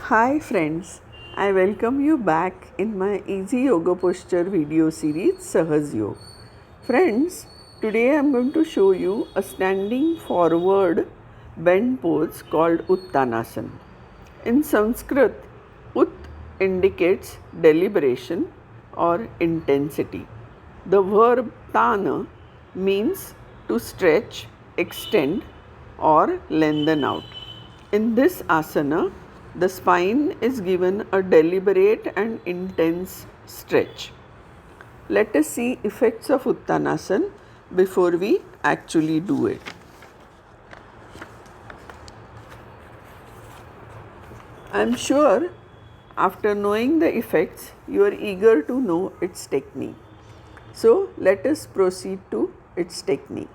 Hi friends, I welcome you back in my Easy Yoga Posture video series Sahaj Yoga. Friends, today I am going to show you a standing forward bend pose called Uttanasana. In Sanskrit, Ut indicates deliberation or intensity. The verb tana means to stretch, extend, or lengthen out. In this asana, the spine is given a deliberate and intense stretch. Let us see effects of Uttanasana before we actually do it. I am sure after knowing the effects, you are eager to know its technique. So, let us proceed to its technique.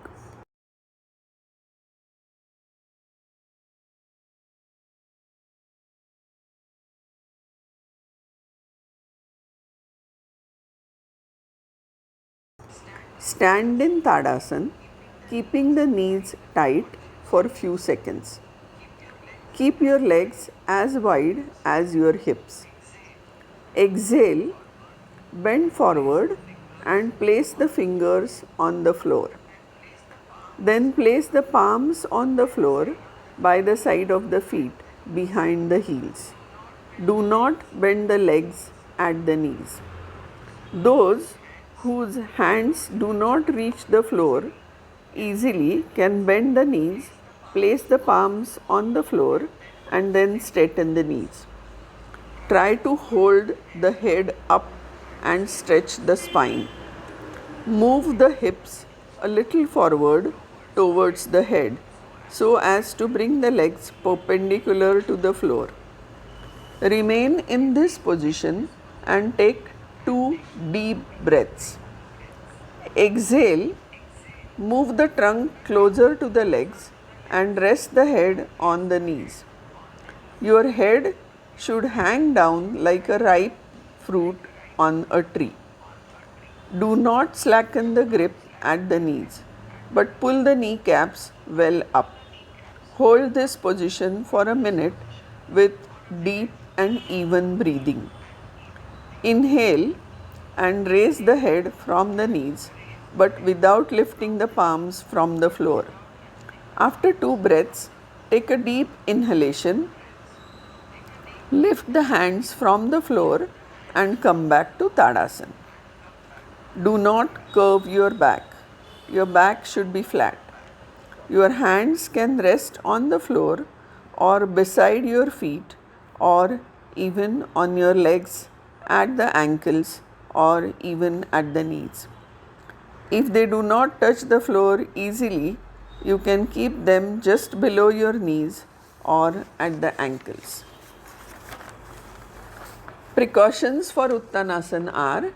Stand in Tadasana, keeping the knees tight for few seconds. Keep your legs as wide as your hips. Exhale, bend forward and place the fingers on the floor. Then place the palms on the floor by the side of the feet behind the heels. Do not bend the legs at the knees. Those whose hands do not reach the floor easily can bend the knees, place the palms on the floor, and then straighten the knees. Try to hold the head up and stretch the spine. Move the hips a little forward towards the head so as to bring the legs perpendicular to the floor. Remain in this position and take 2 deep breaths. Exhale, move the trunk closer to the legs and rest the head on the knees. Your head should hang down like a ripe fruit on a tree. Do not slacken the grip at the knees, but pull the kneecaps well up. Hold this position for a minute with deep and even breathing. Inhale and raise the head from the knees, but without lifting the palms from the floor. After 2 breaths, take a deep inhalation. Lift the hands from the floor and come back to Tadasana. Do not curve your back. Your back should be flat. Your hands can rest on the floor or beside your feet or even on your legs at the ankles or even at the knees. If they do not touch the floor easily, you can keep them just below your knees or at the ankles. Precautions for Uttanasana are: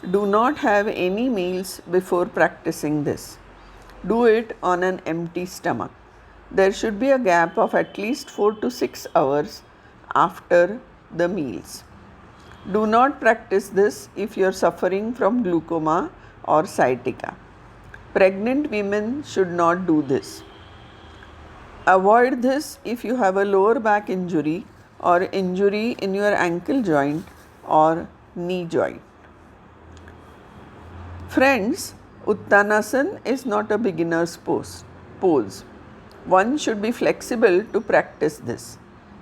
do not have any meals before practicing this. Do it on an empty stomach. There should be a gap of at least 4 to 6 hours after the meals. Do not practice this if you are suffering from glaucoma or sciatica. Pregnant women should not do this. Avoid this if you have a lower back injury or injury in your ankle joint or knee joint. Friends, Uttanasana is not a beginner's pose. One should be flexible to practice this.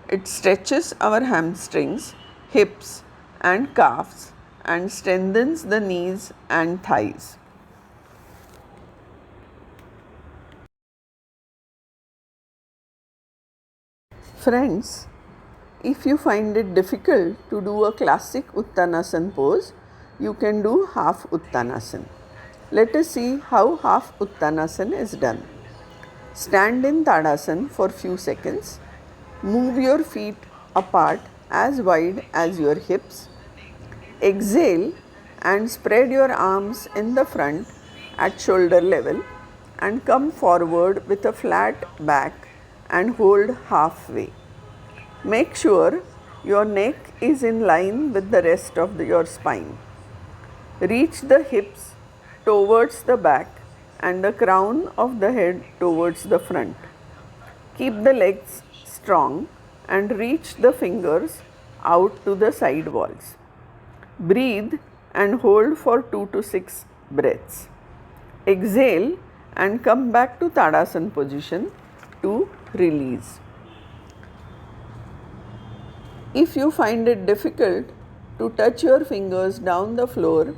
It stretches our hamstrings, hips, and calves and strengthens the knees and thighs. Friends, if you find it difficult to do a classic Uttanasana pose, you can do half Uttanasana. Let us see how half Uttanasana is done. Stand in Tadasana for few seconds. Move your feet apart as wide as your hips. Exhale and spread your arms in the front at shoulder level and come forward with a flat back and hold halfway. Make sure your neck is in line with the rest of your spine. Reach the hips towards the back and the crown of the head towards the front. Keep the legs strong and reach the fingers out to the side walls. Breathe and hold for 2 to 6 breaths. Exhale and come back to Tadasana position to release. If you find it difficult to touch your fingers down the floor,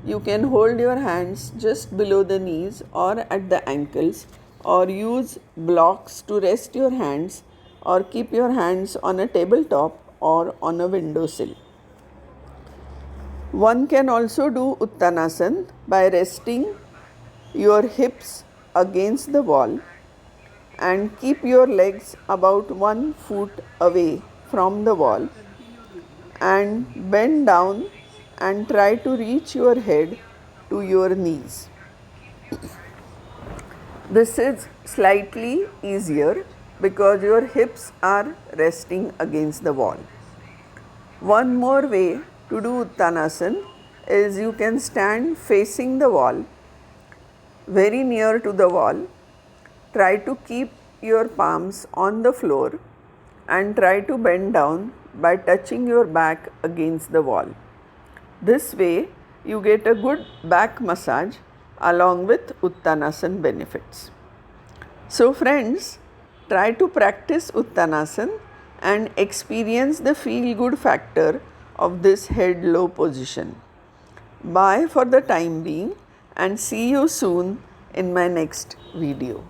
you can hold your hands just below the knees or at the ankles, or use blocks to rest your hands, or keep your hands on a tabletop or on a windowsill. One can also do Uttanasana by resting your hips against the wall and keep your legs about 1 foot away from the wall, and bend down and try to reach your head to your knees. This is slightly easier because your hips are resting against the wall. One more way to do Uttanasana is you can stand facing the wall, very near to the wall. Try to keep your palms on the floor and try to bend down by touching your back against the wall. This way you get a good back massage along with Uttanasana benefits. So friends, try to practice Uttanasana and experience the feel good factor of this head low position. Bye for the time being and see you soon in my next video.